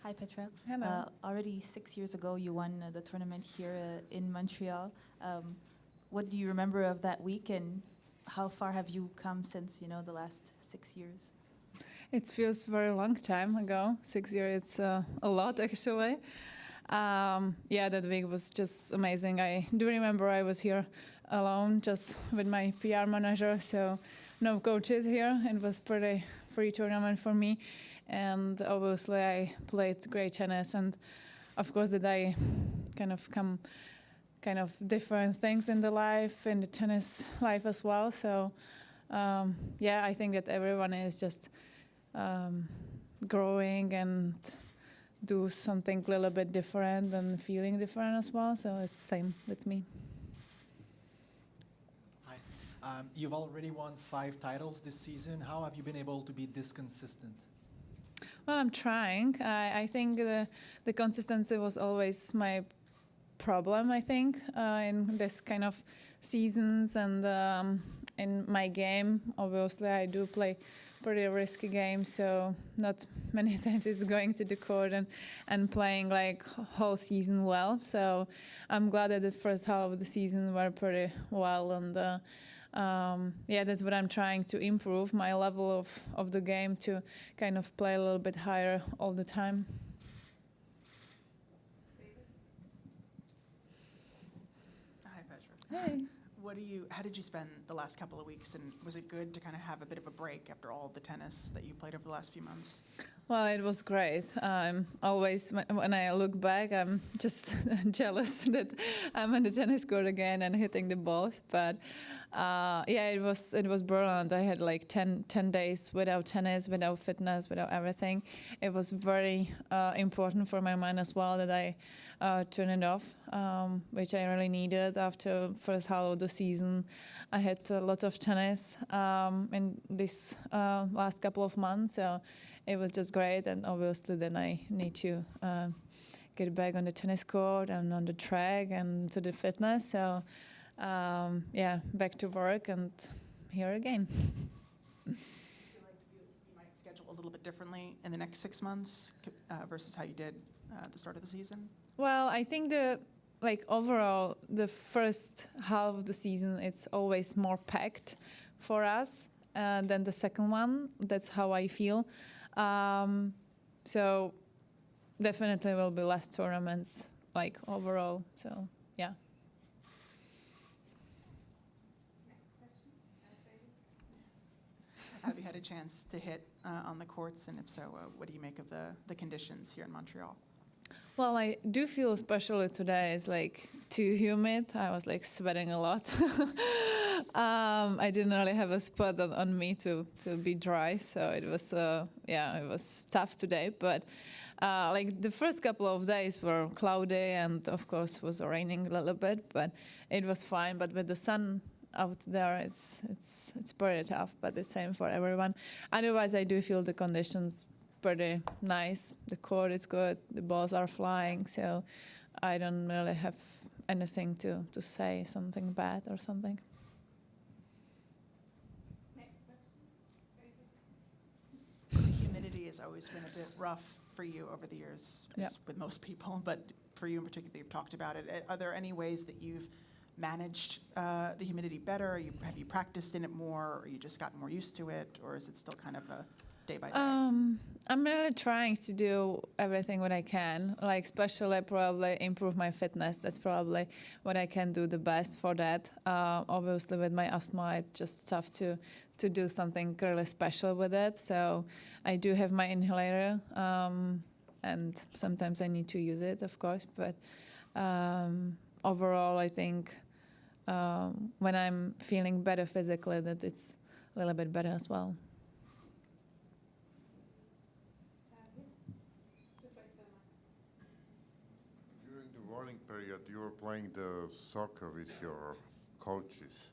Hi, Petra. Hello. Already 6 years ago, you won the tournament here in Montreal. What do you remember of that week, and how far have you come since, the last 6 years? It feels very long time ago. 6 years, it's a lot actually. That week was just amazing. I do remember I was here alone, just with my PR manager, so no coaches here. It was pretty free tournament for me, and obviously I played great tennis, and of course that I kind of different things in the life, in the tennis life as well. So I think that everyone is just growing and do something a little bit different and feeling different as well. So it's the same with me. Hi. You've already won 5 titles this season. How have you been able to be this consistent? Well, I'm trying. I think the consistency was always my problem, I think, in this kind of seasons and in my game. Obviously, I do play pretty risky game, so not many times it's going to the court and playing like whole season well. So I'm glad that the first half of the season were pretty well, and that's what I'm trying to improve, my level of the game, to kind of play a little bit higher all the time. Hi, Petra. Hey. How did you spend the last couple of weeks, and was it good to kind of have a bit of a break after all the tennis that you played over the last few months? Well, it was great. Always, when I look back, I'm just jealous that I'm on the tennis court again and hitting the balls. But it was brilliant. I had like 10 days without tennis, without fitness, without everything. It was very important for my mind as well that I turn it off, which I really needed after first half of the season. I had a lot of tennis in this last couple of months, so it was just great. And obviously then I need to get back on the tennis court and on the track and to the fitness. So back to work and here again. Do you feel like you might schedule a little bit differently in the next 6 months versus how you did at the start of the season? Well, I think overall, the first half of the season, it's always more packed for us than the second one. That's how I feel. So definitely will be less tournaments, overall. So, yeah. Have you had a chance to hit on the courts, and if so, what do you make of the conditions here in Montreal? Well, I do feel, especially today, it's too humid. I was sweating a lot. I didn't really have a spot on me to be dry, so it was it was tough today. But the first couple of days were cloudy, and of course was raining a little bit, but it was fine. But with the sun out there, it's pretty tough. But the same for everyone. Otherwise, I do feel the conditions pretty nice. The court is good. The balls are flying. So I don't really have anything to say something bad or something. Next question. The humidity has always been a bit rough for you over the years, as with most people, but for you in particular, you've talked about it. Are there any ways that you've managed the humidity better? Have you practiced in it more, or you just gotten more used to it, or is it still kind of a day by day? I'm really trying to do everything what I can, especially probably improve my fitness. That's probably what I can do the best for that. Obviously with my asthma, it's just tough to do something really special with it. So I do have my inhaler, and sometimes I need to use it, of course. But overall, I think when I'm feeling better physically, that it's a little bit better as well. Period, you were playing the soccer with your coaches.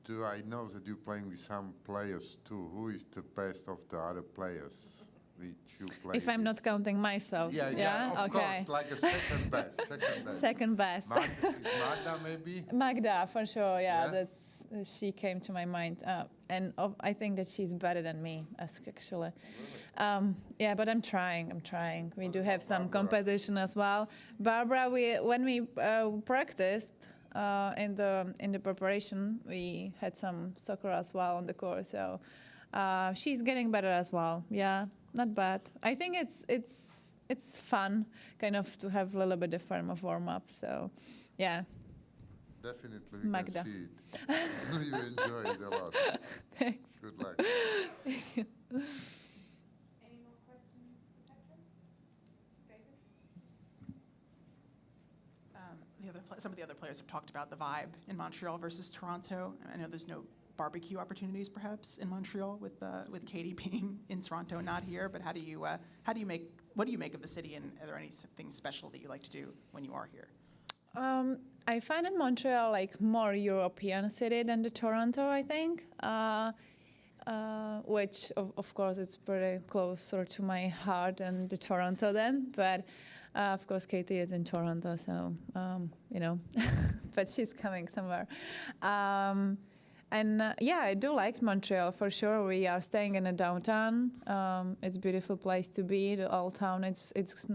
Do I know that you're playing with some players too? Who is the best of the other players which you play If I'm with? not counting myself. Yeah, of okay. course, like a second best. Second best. Magda maybe? Magda, for sure, yeah. she came to my mind, and I think that she's better than me, actually. Yeah, but I'm trying. We do have some competition as well. Barbara, when we practiced in the preparation, we had some soccer as well on the course. So she's getting better as well. Yeah, not bad. I think it's fun, kind of, to have a little bit different warm up. So, yeah. Definitely, we Magda. can see it. You enjoy it a lot. Thanks. Good luck. Thank you. Any more questions for Petra? David? Some of the other players have talked about the vibe in Montreal versus Toronto. I know there's no barbecue opportunities perhaps in Montreal with Katie being in Toronto, not here. But what do you make of the city, and are there anything special that you like to do when you are here? I find in Montreal like more European city than the Toronto, I think, which of course it's pretty closer to my heart than the Toronto then. But of course Katie is in Toronto, so but she's coming somewhere. And yeah, I do like Montreal for sure. We are staying in the downtown. It's a beautiful place to be. The old town, it's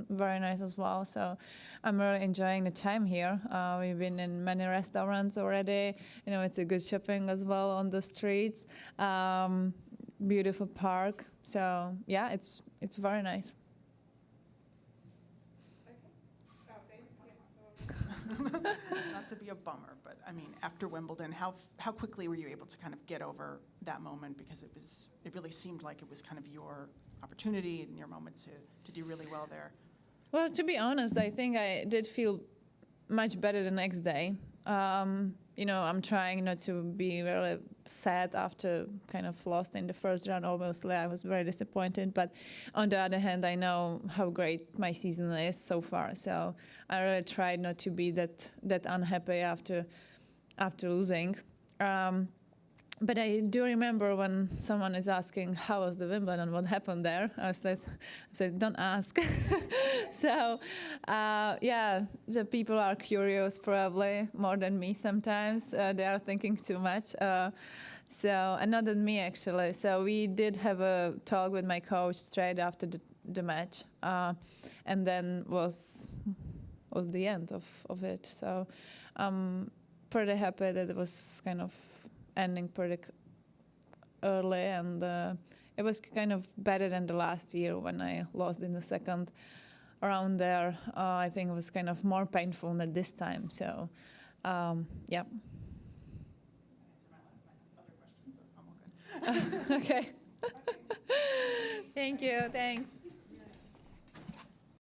very nice as well. So I'm really enjoying the time here. We've been in many restaurants already. It's a good shopping as well on the streets. Beautiful park. So yeah, it's very nice. Not to be a bummer, but I mean, after Wimbledon, how quickly were you able to kind of get over that moment? Because it really seemed like it was kind of your opportunity and your moment to do really well there. Well, to be honest, I think I did feel much better the next day. I'm trying not to be really sad after kind of lost in the first round. Obviously, I was very disappointed. But on the other hand, I know how great my season is so far. So I really tried not to be that unhappy after losing. But I do remember when someone is asking, how was the Wimbledon, what happened there? I said, don't ask. So, yeah, the people are curious probably more than me sometimes. They are thinking too much. And not than me, actually. So we did have a talk with my coach straight after the match. And then was the end of it. So I'm pretty happy that it was kind of ending pretty early, and it was kind of better than the last year when I lost in the second round there. I think it was kind of more painful than this time. So, yeah. Answer my other questions, so I'm all good. Okay. Thank you. Thanks.